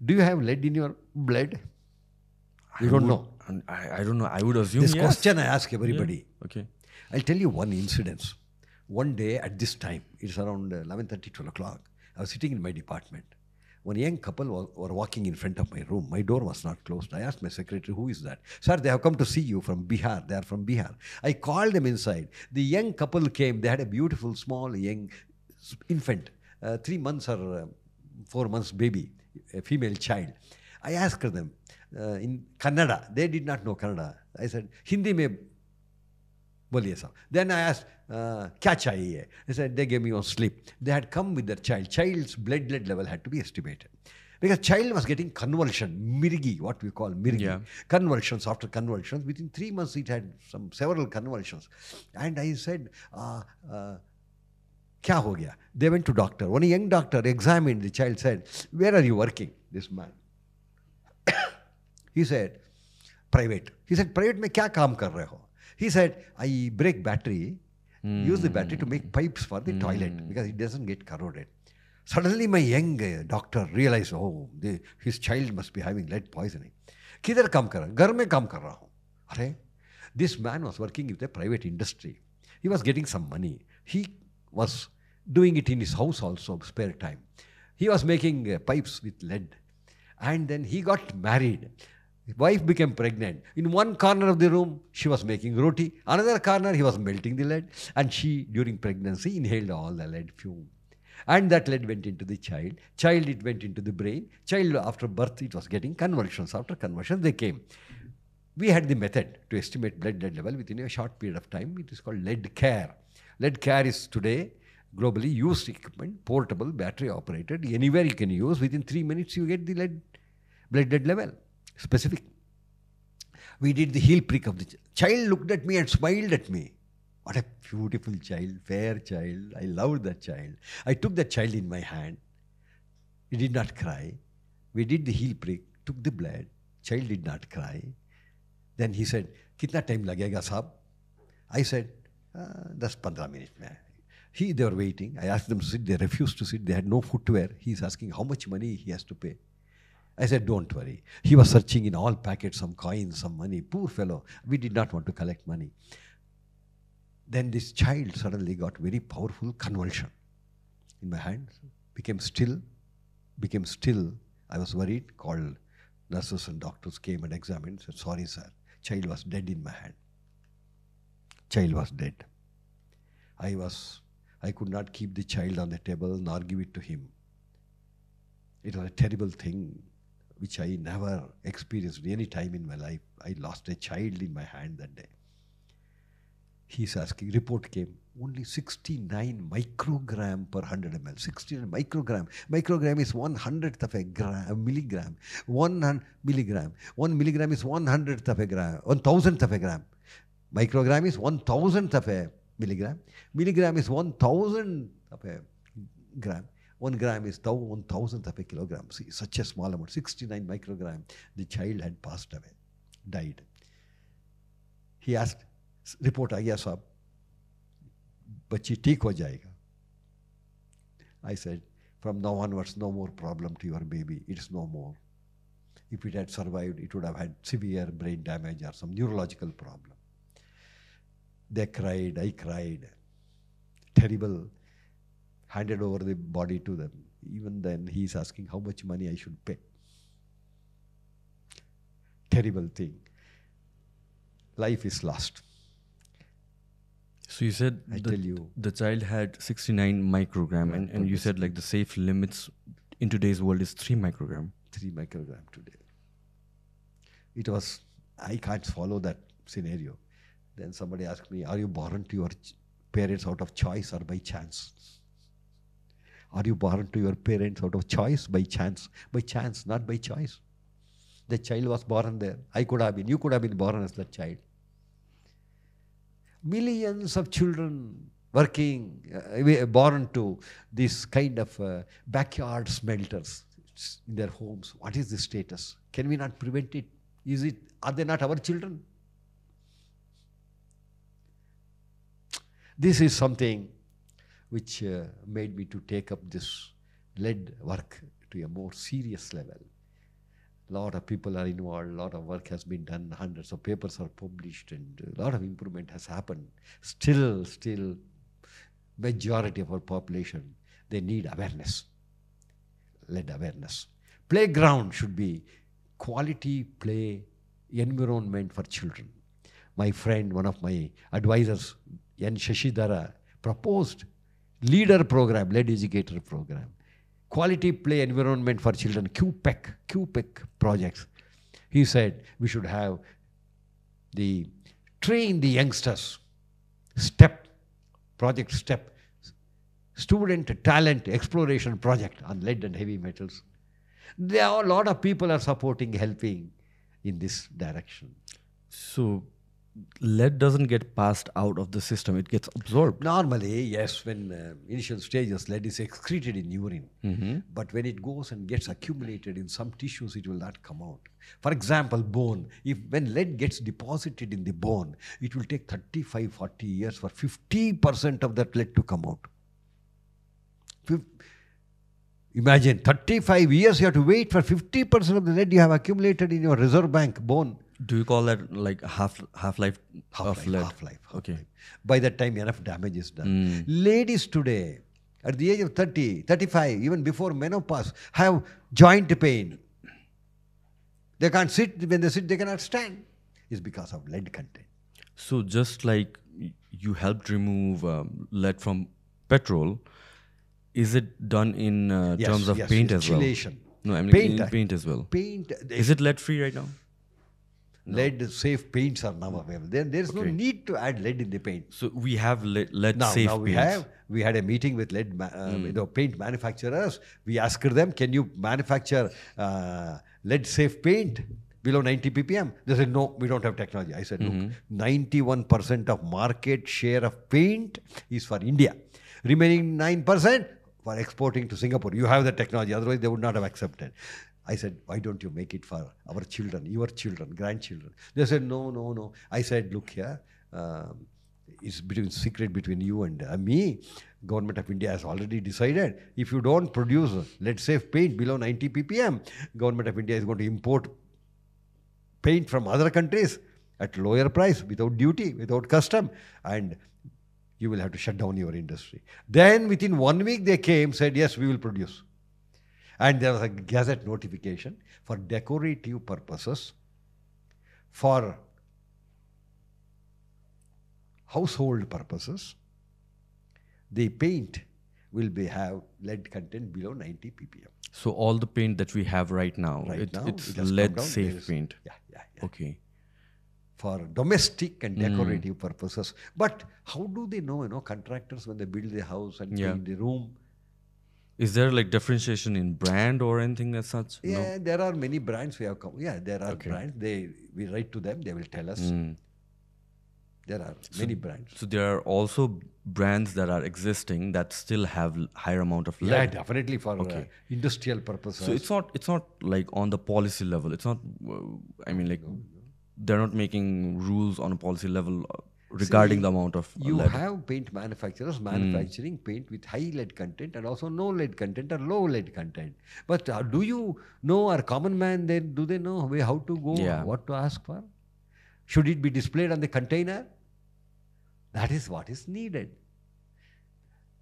Do you have lead in your blood? You don't know. I don't know. I would assume This yes. question I ask everybody. Yeah. Okay. I'll tell you one incident. One day at this time, it's around 11:30, 12 o'clock. I was sitting in my department. One young couple were walking in front of my room. My door was not closed. I asked my secretary, who is that? Sir, they have come to see you from Bihar. They are from Bihar. I called them inside. The young couple came. They had a beautiful, small, young infant, 3 months or 4 months baby, a female child. I asked them in Kannada. They did not know Kannada. I said, Hindi mein boliye sir. Then I asked, kya chahiye? They said, they gave me one slip. They had come with their child. Child's blood level had to be estimated. Because child was getting convulsion, mirgi, what we call mirgi. Yeah. Convulsions after convulsions. Within 3 months, it had several convulsions. And I said, kya ho gaya? They went to doctor. One young doctor examined the child, said, where are you working? This man. He said, private. He said, private mein kya kaam kar rahe ho? He said, I break battery, use the battery to make pipes for the toilet because it doesn't get corroded. Suddenly my young doctor realized, his child must be having lead poisoning. Kidhar kaam kar raha? Ghar mein kaam kar raha hu. Arey, this man was working with a private industry. He was getting some money. He was doing it in his house also, spare time. He was making pipes with lead. And then he got married. His wife became pregnant. In one corner of the room, she was making roti. Another corner, he was melting the lead. And she, during pregnancy, inhaled all the lead fume. And that lead went into the child. Child, it went into the brain. Child, after birth, it was getting convulsions. After convulsions, they came. We had the method to estimate blood lead level within a short period of time. It is called lead care. Lead care is today globally used equipment, portable, battery operated. Anywhere you can use. Within 3 minutes, you get the blood lead level. Specific. We did the heel prick of the child. Looked at me and smiled at me. What a beautiful child, fair child. I loved that child. I took that child in my hand. He did not cry. We did the heel prick, took the blood. Child did not cry. Then he said, "Kitna time lagega, sahab?" I said, 10-15 minutes. They were waiting. I asked them to sit. They refused to sit. They had no footwear. He's asking how much money he has to pay. I said, don't worry. He was searching in all packets, some coins, some money. Poor fellow. We did not want to collect money. Then this child suddenly got very powerful convulsion in my hand. Became still. I was worried. Called nurses and doctors, came and examined. Said, sorry, sir. Child was dead in my hand. Child was dead. I could not keep the child on the table nor give it to him. It was a terrible thing which I never experienced any time in my life. I lost a child in my hand that day. He's asking, report came, only 69 microgram per 100 ml. 69 microgram. Microgram is 1/100th of a milligram. 1 milligram. 1 milligram is 1/100th of a gram. 1,000th of a gram. Microgram is 1,000th of a milligram. Milligram is 1,000th of a gram. 1 gram is 1,000th of a kilogram. See, such a small amount, 69 microgram. The child had passed away, died. He asked, report aa gaya sahab, bachchi theek ho jayega. I said, from now onwards, no more problem to your baby. It's no more. If it had survived, it would have had severe brain damage or some neurological problem. They cried, I cried. Terrible. Handed over the body to them. Even then, he's asking how much money I should pay. Terrible thing. Life is lost. So you said the child had 69 microgram, and you said like the safe limits in today's world is 3 microgram. 3 microgram today. It was, I can't follow that scenario. Then somebody asked me, are you born to your parents out of choice or by chance? Are you born to your parents out of choice, by chance? By chance, not by choice. The child was born there. I could have been, you could have been born as that child. Millions of children working, born to this kind of backyard smelters in their homes. What is the status? Can we not prevent it? Are they not our children? This is something which made me to take up this lead work to a more serious level. lot of people are involved, a lot of work has been done, hundreds of papers are published, and a lot of improvement has happened. Still, majority of our population, they need awareness, lead awareness. Playground should be quality play environment for children. My friend, one of my advisors, N. Shashidhara, proposed leader program, lead educator program. Quality play environment for children, QPEC projects. He said we should have train the youngsters, project STEP, student talent exploration project on lead and heavy metals. There are a lot of people are supporting, helping in this direction. So lead doesn't get passed out of the system, it gets absorbed. Normally, yes, when initial stages, lead is excreted in urine. Mm-hmm. But when it goes and gets accumulated in some tissues, it will not come out. For example, bone. When lead gets deposited in the bone, it will take 35, 40 years for 50% of that lead to come out. Imagine, 35 years you have to wait for 50% of the lead you have accumulated in your reserve bank bone. Do you call that like half-life of lead? Half-life. Okay. By that time, enough damage is done. Ladies today, at the age of 30, 35, even before menopause, have joint pain. They can't sit. When they sit, they cannot stand. It's because of lead content. So just like you helped remove lead from petrol, is it done in terms of paint as well? Chelation. No, I mean in paint as well. Paint. Is it lead-free right now? No. Lead-safe paints are now available. There is no need to add lead in the paint. So we have lead-safe paints. We had a meeting with paint manufacturers. We asked them, can you manufacture lead-safe paint below 90 ppm? They said, no, we don't have technology. I said, look, 91% of market share of paint is for India. Remaining 9% for exporting to Singapore. You have the technology, otherwise they would not have accepted. I said, why don't you make it for our children, your children, grandchildren? They said, no. I said, look here, it's secret between you and me. Government of India has already decided, if you don't produce lead-safe paint below 90 ppm, Government of India is going to import paint from other countries at lower price, without duty, without custom, and you will have to shut down your industry. Then within 1 week they came, said, yes, we will produce. And there was a gazette notification for decorative purposes, for household purposes. The paint will have lead content below 90 ppm. So all the paint that we have right now, it's lead-safe paint. Yeah. Okay. For domestic and decorative purposes. But how do they know, contractors, when they build the house and paint the room? Is there like differentiation in brand or anything as such? Yeah, there are many brands we have come. Yeah, there are brands. We write to them, they will tell us. There are many brands. So there are also brands that are existing that still have higher amount of lead. Yeah, definitely for industrial purposes. So it's not like on the policy level. It's not. I mean, like they're not making rules on a policy level regarding the amount of you lead. have paint manufacturers manufacturing paint with high lead content and also no lead content or low lead content. But do you know, or common man, do they know how to go, what to ask for? Should it be displayed on the container? That is what is needed.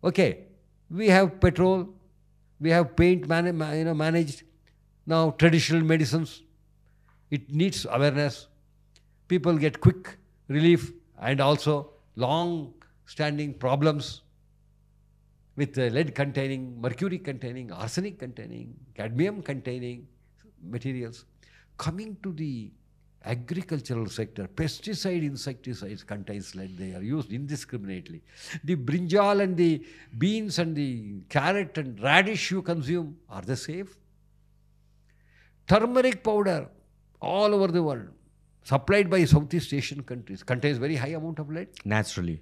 Okay, we have petrol, we have paint managed. Now traditional medicines, it needs awareness. People get quick relief and also long-standing problems with lead containing, mercury containing, arsenic containing, cadmium containing materials. Coming to the agricultural sector, pesticide insecticides contains lead. They are used indiscriminately. The brinjal and the beans and the carrot and radish you consume, are they safe? Turmeric powder all over the world, supplied by Southeast Asian countries, contains very high amount of lead. Naturally.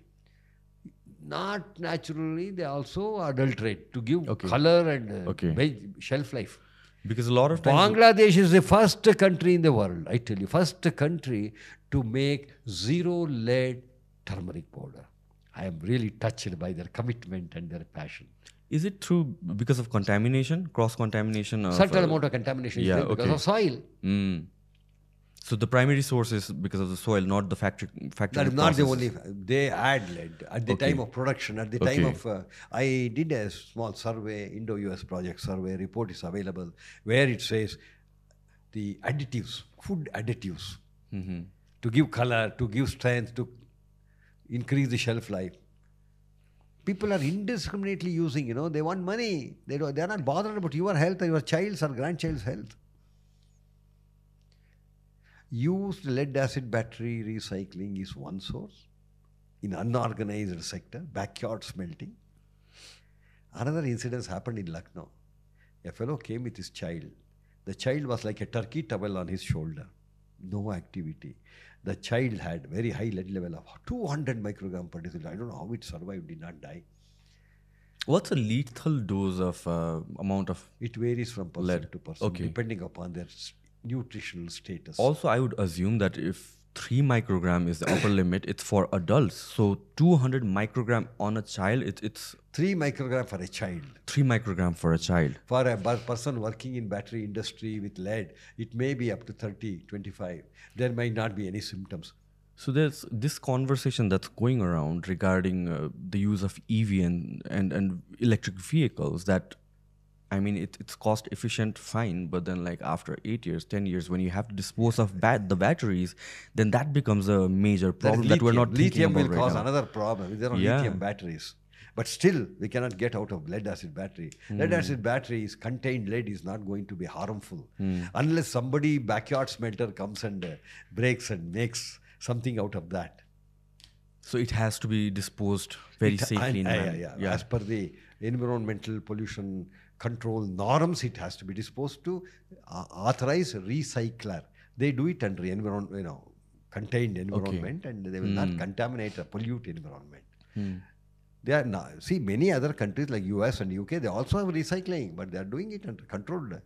Not naturally, they also adulterate to give color and shelf life. Because a lot of times Bangladesh is the first country in the world, I tell you, first country to make zero lead turmeric powder. I am really touched by their commitment and their passion. Is it because of contamination, cross-contamination? Certain amount of contamination is there because of soil. So the primary source is because of the soil, not the factory. That is not the only. They add lead at the time of production. At the time of, I did a small survey, Indo-US project survey. Report is available where it says the additives, food additives, to give color, to give strength, to increase the shelf life. People are indiscriminately using. They want money. They are not bothered about your health or your child's or grandchild's health. Used lead acid battery recycling is one source in unorganized sector, backyard smelting. Another incident happened in Lucknow. A fellow came with his child. The child was like a turkey towel on his shoulder. No activity. The child had very high lead level of 200 microgram per deciliter. I don't know how it survived, did not die. What's a lethal dose of amount of? It varies from person lead to person, depending upon their nutritional status. Also, I would assume that if 3 microgram is the upper limit, it's for adults. So 200 microgram on a child, it's 3 microgram for a child. 3 microgram for a child. For a person working in battery industry with lead, it may be up to 30, 25. There might not be any symptoms. So there's this conversation that's going around regarding the use of EV and electric vehicles that, I mean, it's cost efficient, fine, but then like after 8 years, 10 years, when you have to dispose of the batteries, then that becomes a major problem that we're not thinking about. Lithium will cause now. Another problem. There are lithium batteries. But still, we cannot get out of lead acid battery. Lead acid batteries, contained lead is not going to be harmful. Unless somebody, backyard smelter, comes and breaks and makes something out of that. So it has to be disposed very safely. As per the environmental pollution control norms, it has to be disposed to authorized recycler. They do it under contained environment, and they will not contaminate or pollute environment. They are not, see, many other countries like US and UK, they also have recycling, but they are doing it under controlled.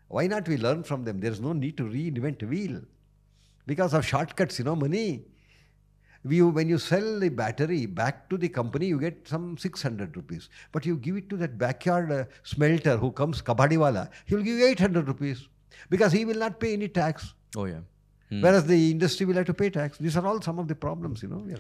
Why not we learn from them? There is no need to reinvent wheel because of shortcuts, money. When you sell the battery back to the company, you get some 600 rupees. But you give it to that backyard smelter who comes, kabadiwala, he will give you 800 rupees because he will not pay any tax. Oh, yeah. Whereas the industry will have to pay tax. These are all some of the problems, we are